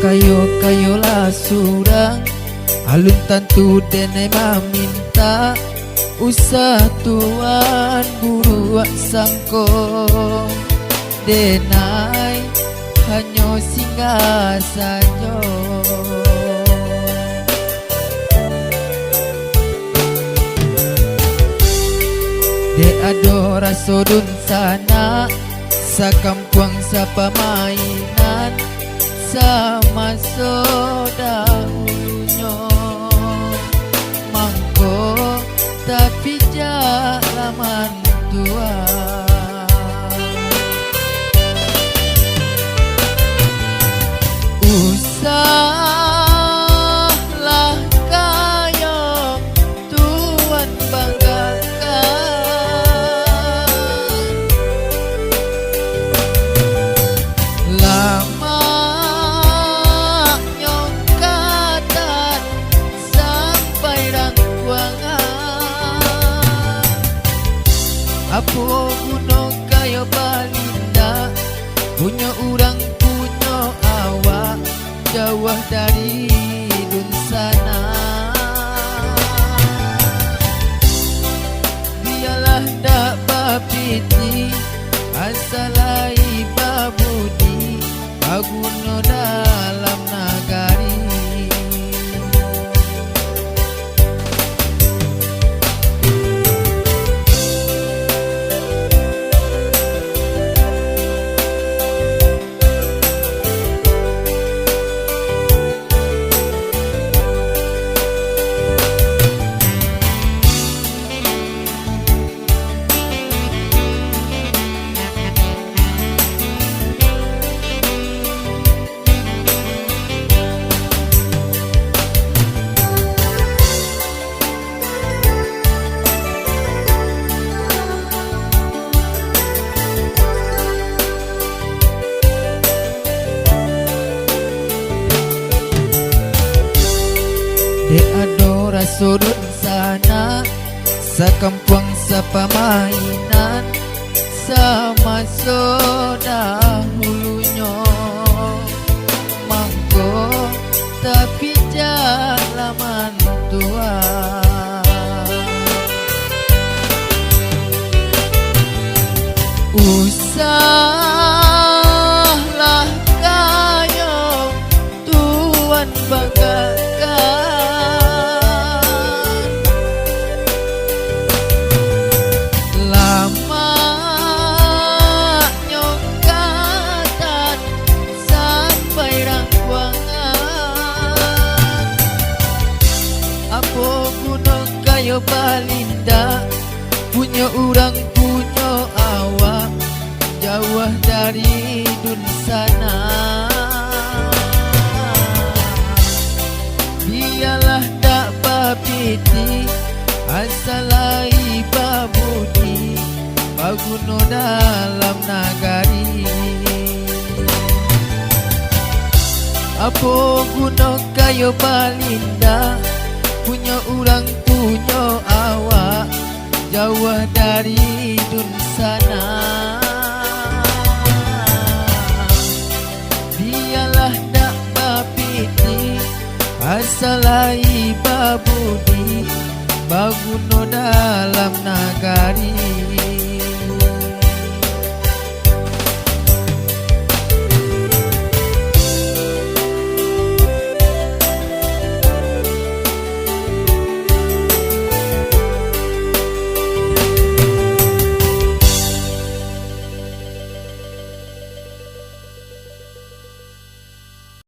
Kayo-kayolah surang alun tantu denai maminta usah tuan buruak sangko denai hanya singgah saja. De ado rasodun sana sakampuang sapa mainan sama sodahulunyo mangko tapi jalaman tua. Usahlah kayo tuan banggakan lama nyongkatan sampai rangkuangan. Apa guna kayo balinda punya orang punya awak jauh dari dun sana. Biarlah dak bapiti asalai babudi aguno dalam nagari. De ado rasodun sana sakampuang sapa mainan sama sodahulunyo mangko tapi jalaman tua. Usahlah kayo tuan banggakan lama nyongkatan sampai rangkuangan. Apa guna kayo balinda punya orang punya awak jauh dari dun sana. Biarlah dak bapiti asalai babudi baguno dalam nagari. Apa guna kayo balinda punya orang punya awak jauh dari dun sana. Biarlah dak bapiti asalai babudi baguno dalam nagari.